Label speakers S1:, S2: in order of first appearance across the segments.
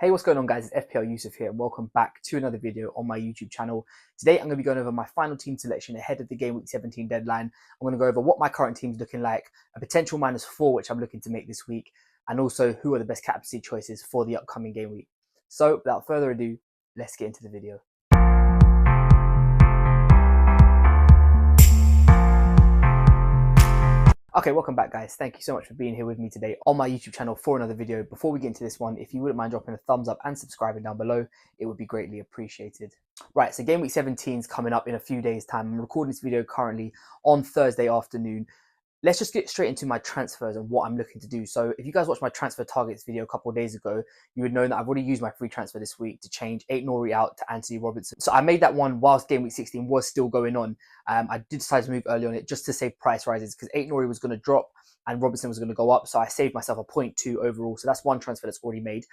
S1: Hey, what's going on, guys? It's FPL Yusuf here, and welcome back to another video on my YouTube channel. Today, I'm going to be going over my final team selection ahead of the Game Week 17 deadline. I'm going to go over what my current team's looking like, a potential -4, which I'm looking to make this week, and also who are the best captaincy choices for the upcoming game week. So, without further ado, let's get into the video. Okay, welcome back, guys. Thank you so much for being here with me today on my YouTube channel for another video. Before we get into this one, if you wouldn't mind dropping a thumbs up and subscribing down below, it would be greatly appreciated. Right, so Game Week 17 is coming up in a few days' time. I'm recording this video currently on Thursday afternoon. Let's just get straight into my transfers and what I'm looking to do. So if you guys watched my transfer targets video a couple of days ago, you would know that I've already used my free transfer this week to change Aït-Nouri out to Anthony Robertson. So I made that one whilst Game Week 16 was still going on. I did decide to move early on it just to save price rises because Aït-Nouri was going to drop and Robertson was going to go up. So I saved myself a 0.2 overall. So that's one transfer that's already made.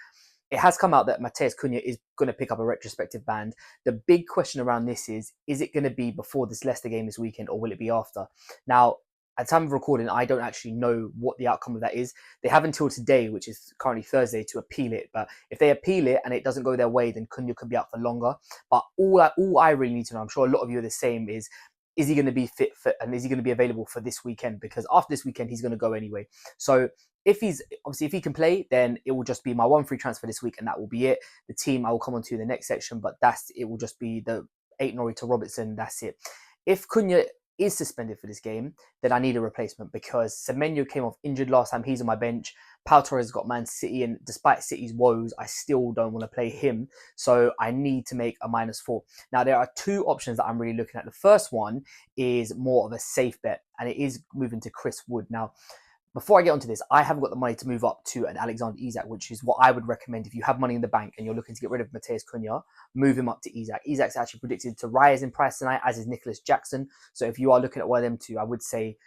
S1: It has come out that Matheus Cunha is going to pick up a retrospective ban. The big question around this is it going to be before this Leicester game this weekend or will it be after? Now, at the time of recording, I don't actually know what the outcome of that is. They have until today, which is currently Thursday, to appeal it. But if they appeal it and it doesn't go their way, then Cunha could be out for longer. But all I really need to know, I'm sure a lot of you are the same, is he going to be fit for, and is he going to be available for this weekend? Because after this weekend, he's going to go anyway. So if he can play, then it will just be my one free transfer this week, and that will be it. The team I will come on to in the next section, but it will just be the Aït-Nouri to Robertson. That's it. If Cunha is suspended for this game, then I need a replacement because Semenyo came off injured last time. He's on my bench. Pau Torres has got Man City, and despite City's woes, I still don't want to play him. So I need to make a -4. Now, there are two options that I'm really looking at. The first one is more of a safe bet, and it is moving to Chris Wood. Now, before I get onto this, I haven't got the money to move up to an Alexander Isak, which is what I would recommend if you have money in the bank and you're looking to get rid of Matheus Cunha, move him up to Isak. Isak's actually predicted to rise in price tonight, as is Nicholas Jackson. So if you are looking at one of them two, I would say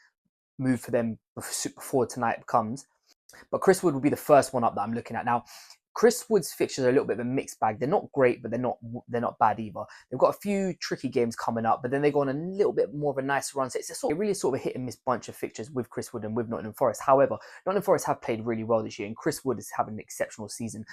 S1: move for them before tonight comes. But Chris Wood will be the first one up that I'm looking at. Now, Chris Wood's fixtures are a little bit of a mixed bag. They're not great, but they're not bad either. They've got a few tricky games coming up, but then they go on a little bit more of a nice run. So it's really sort of a hit and miss bunch of fixtures with Chris Wood and with Nottingham Forest. However, Nottingham Forest have played really well this year, and Chris Wood is having an exceptional season.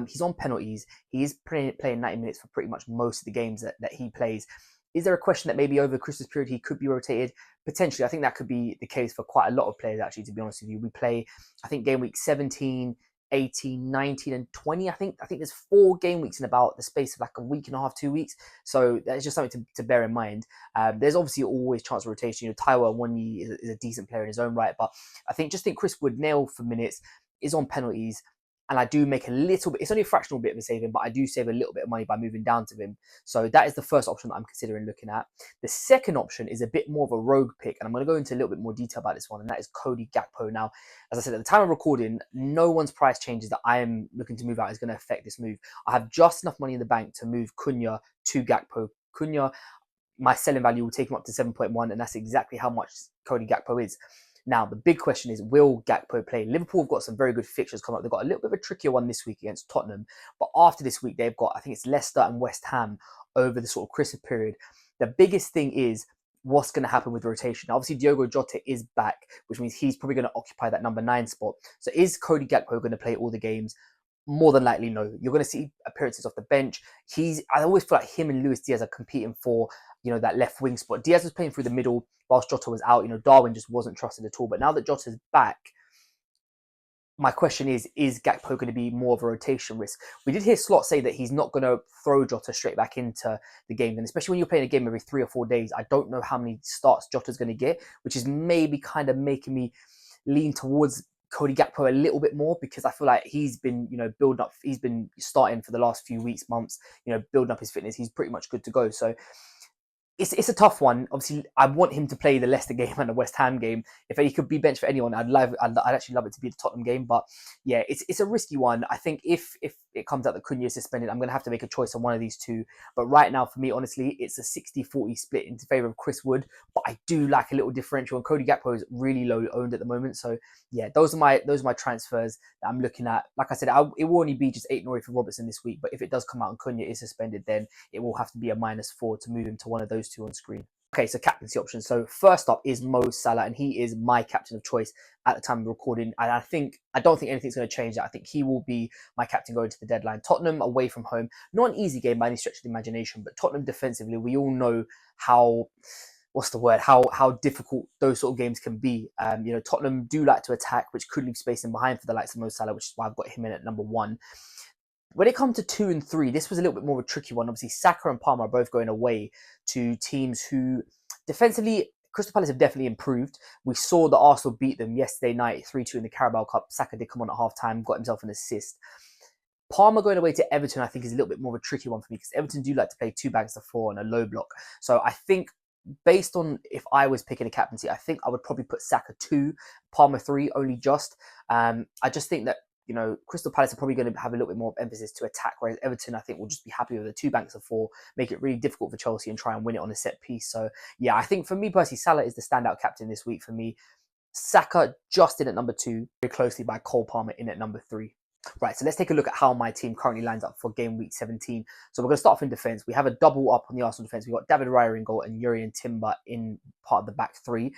S1: He's on penalties. He is playing 90 minutes for pretty much most of the games that he plays. Is there a question that maybe over the Christmas period he could be rotated? Potentially. I think that could be the case for quite a lot of players, actually, to be honest with you. We play, I think, game week 17, 18, 19, and 20. I think there's 4 game weeks in about the space of like a week and a half, 2 weeks. So that's just something to bear in mind. There's obviously always chance of rotation. You know, Taiwo Awoniyi is a decent player in his own right, but I think Chris Wood nail for minutes, is on penalties. And I do make a little bit, it's only a fractional bit of a saving, but I do save a little bit of money by moving down to him. So that is the first option that I'm considering looking at. The second option is a bit more of a rogue pick, and I'm going to go into a little bit more detail about this one, and that is Cody Gakpo. Now, as I said, at the time of recording, no one's price changes that I am looking to move out is going to affect this move. I have just enough money in the bank to move Cunha to Gakpo. Cunha, my selling value will take him up to 7.1, and that's exactly how much Cody Gakpo is. Now, the big question is, will Gakpo play? Liverpool have got some very good fixtures coming up. They've got a little bit of a trickier one this week against Tottenham. But after this week, they've got, I think it's Leicester and West Ham over the sort of Christmas period. The biggest thing is what's going to happen with rotation. Now, obviously, Diogo Jota is back, which means he's probably going to occupy that number 9 spot. So is Cody Gakpo going to play all the games? More than likely, no. You're going to see appearances off the bench. I always feel like him and Luis Diaz are competing for, you know, that left wing spot. Diaz was playing through the middle whilst Jota was out. You know, Darwin just wasn't trusted at all. But now that Jota's back, my question is Gakpo going to be more of a rotation risk? We did hear Slot say that he's not going to throw Jota straight back into the game. And especially when you're playing a game every 3 or 4 days, I don't know how many starts Jota's going to get, which is maybe kind of making me lean towards Cody Gakpo a little bit more, because I feel like he's been, you know, building up. He's been starting for the last few weeks, months, you know, building up his fitness. He's pretty much good to go. So it's a tough one. Obviously, I want him to play the Leicester game and the West Ham game. If he could be benched for anyone, I'd actually love it to be the Tottenham game. But yeah, it's a risky one. I think if it comes out that Cunha is suspended, I'm going to have to make a choice on one of these two. But right now, for me, honestly, it's a 60-40 split in favour of Chris Wood. But I do like a little differential, and Cody Gakpo is really low owned at the moment. So yeah, those are my transfers that I'm looking at. Like I said, it will only be just Aït-Nouri for Robertson this week. But if it does come out and Cunha is suspended, then it will have to be a -4 to move him to one of those two on screen. Okay, so captaincy options. So first up is Mo Salah, and he is my captain of choice at the time of recording. And I don't think anything's going to change that. I think he will be my captain going to the deadline. Tottenham away from home, not an easy game by any stretch of the imagination, but Tottenham defensively, we all know how how difficult those sort of games can be. Tottenham do like to attack, which could leave space in behind for the likes of Mo Salah, which is why I've got him in at number 1. When it comes to 2 and 3, this was a little bit more of a tricky one. Obviously, Saka and Palmer are both going away to teams who defensively, Crystal Palace have definitely improved. We saw the Arsenal beat them yesterday night 3-2 in the Carabao Cup. Saka did come on at half time, got himself an assist. Palmer going away to Everton, I think, is a little bit more of a tricky one for me because Everton do like to play 2 bags of 4 on a low block. So I think based on if I was picking a captaincy, I think I would probably put Saka 2, Palmer 3, only just. I just think that Crystal Palace are probably going to have a little bit more emphasis to attack, whereas Everton, I think, will just be happy with the 2 banks of 4, make it really difficult for Chelsea and try and win it on a set piece. So, yeah, I think for me personally, Salah is the standout captain this week for me. Saka just in at number 2, very closely by Cole Palmer in at number 3. Right, so let's take a look at how my team currently lines up for game week 17. So we're going to start off in defence. We have a double up on the Arsenal defence. We've got David Raya in goal and Jurrien Timber in part of the back 3.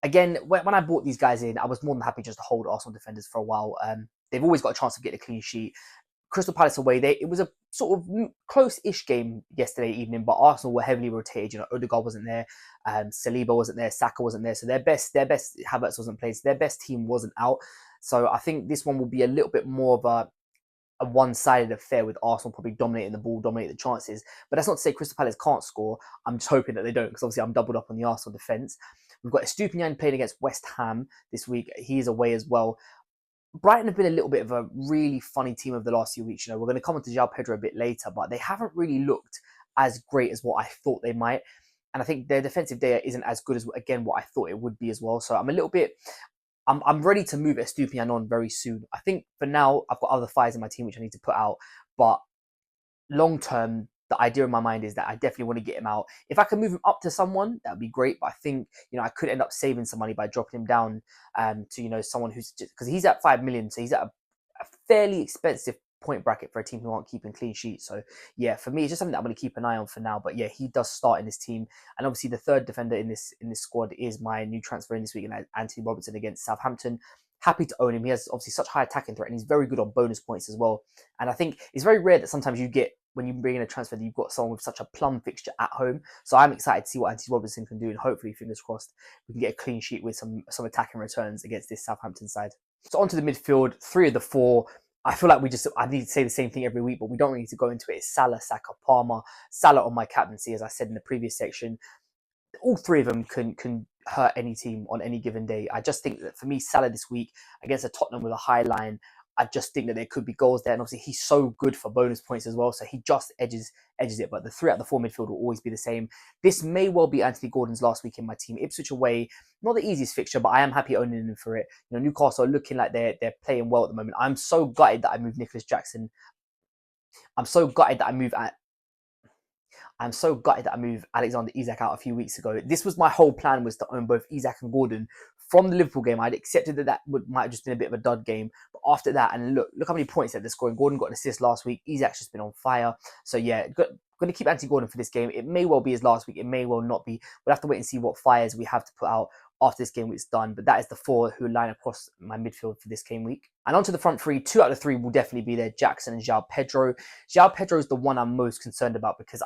S1: Again, when I brought these guys in, I was more than happy just to hold Arsenal defenders for a while. They've always got a chance of getting a clean sheet. Crystal Palace away, it was a sort of close-ish game yesterday evening, but Arsenal were heavily rotated. Odegaard wasn't there, Saliba wasn't there, Saka wasn't there, so their best Havertz wasn't played, so their best team wasn't out. So I think this one will be a little bit more of a one-sided affair with Arsenal probably dominating the ball, dominating the chances. But that's not to say Crystal Palace can't score. I'm just hoping that they don't because obviously I'm doubled up on the Arsenal defence. We've got Estupiñán playing against West Ham this week. He is away as well. Brighton have been a little bit of a really funny team over the last few weeks. We're going to come on to João Pedro a bit later, but they haven't really looked as great as what I thought they might. And I think their defensive data isn't as good as, again, what I thought it would be as well. So I'm ready to move Estupiñán on very soon. I think for now, I've got other fires in my team which I need to put out. But long term, the idea in my mind is that I definitely want to get him out. If I can move him up to someone, that would be great. But I think, I could end up saving some money by dropping him down to, someone who's just, because he's at 5 million. So he's at a fairly expensive point bracket for a team who aren't keeping clean sheets. So yeah, for me, it's just something that I'm going to keep an eye on for now. But yeah, he does start in this team. And obviously the third defender in this squad is my new transfer in this week, and Anthony Robertson against Southampton. Happy to own him. He has obviously such high attacking threat and he's very good on bonus points as well. And I think it's very rare that sometimes you get, when you bring in a transfer, that you've got someone with such a plum fixture at home. So I'm excited to see what Anthony Robertson can do, and hopefully, fingers crossed, we can get a clean sheet with some attacking returns against this Southampton side. So onto the midfield, 3 of the 4. I feel like I need to say the same thing every week, but we don't really need to go into it. It's Salah, Saka, Palmer. Salah on my captaincy, as I said in the previous section. All 3 of them can hurt any team on any given day. I just think that for me, Salah this week against a Tottenham with a high line, I just think that there could be goals there. And obviously, he's so good for bonus points as well. So he just edges it. But the 3 out of the 4 midfield will always be the same. This may well be Anthony Gordon's last week in my team. Ipswich away, not the easiest fixture, but I am happy owning him for it. Newcastle are looking like they're playing well at the moment. I'm so gutted that I moved Nicholas Jackson. I'm so gutted that I moved Alexander Isak out a few weeks ago. This was my whole plan, was to own both Isak and Gordon from the Liverpool game. I'd accepted that might have just been a bit of a dud game. But after that, and look how many points that they're scoring. Gordon got an assist last week. Isak's just been on fire. So yeah, going to keep Anthony Gordon for this game. It may well be his last week. It may well not be. We'll have to wait and see what fires we have to put out after this game week's done. But that is the 4 who line across my midfield for this game week. And onto the front 3, 2 out of the 3 will definitely be there, Jackson and João Pedro. João Pedro is the one I'm most concerned about because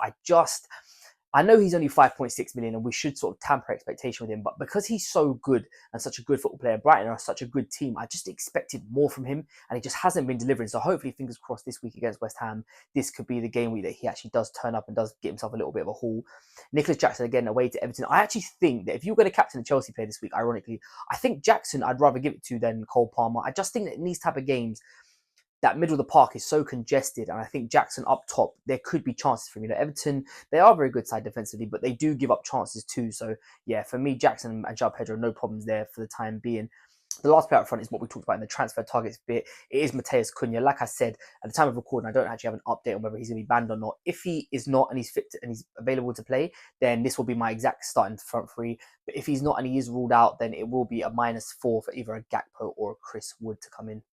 S1: I know he's only 5.6 million and we should sort of tamper expectation with him, but because he's so good and such a good football player, Brighton are such a good team, I just expected more from him and he just hasn't been delivering. So hopefully, fingers crossed, this week against West Ham, this could be the game week that he actually does turn up and does get himself a little bit of a haul. Nicholas Jackson again away to Everton. I actually think that if you're going to captain a Chelsea player this week, ironically, I think Jackson I'd rather give it to than Cole Palmer. I just think that in these type of games, that middle of the park is so congested, and I think Jackson up top, there could be chances for him. Everton, they are a very good side defensively, but they do give up chances too. So yeah, for me, Jackson and João Pedro, no problems there for the time being. The last player up front is what we talked about in the transfer targets bit. It is Matheus Cunha. Like I said, at the time of recording, I don't actually have an update on whether he's going to be banned or not. If he is not and he's fit and he's available to play, then this will be my exact starting front 3. But if he's not and he is ruled out, then it will be a -4 for either a Gakpo or a Chris Wood to come in.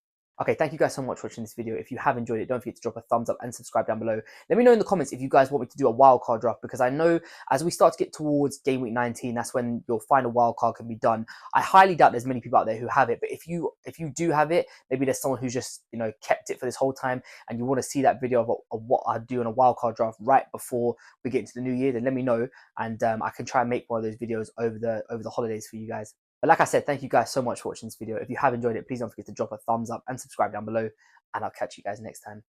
S1: Okay, thank you guys so much for watching this video. If you have enjoyed it, don't forget to drop a thumbs up and subscribe down below. Let me know in the comments if you guys want me to do a wildcard draft, because I know as we start to get towards game week 19, that's when your final wildcard can be done. I highly doubt there's many people out there who have it, but if you do have it, maybe there's someone who's just, you know, kept it for this whole time and you want to see that video of what I do in a wildcard draft right before we get into the new year, then let me know, and I can try and make one of those videos over the holidays for you guys. But like I said, thank you guys so much for watching this video. If you have enjoyed it, please don't forget to drop a thumbs up and subscribe down below, and I'll catch you guys next time.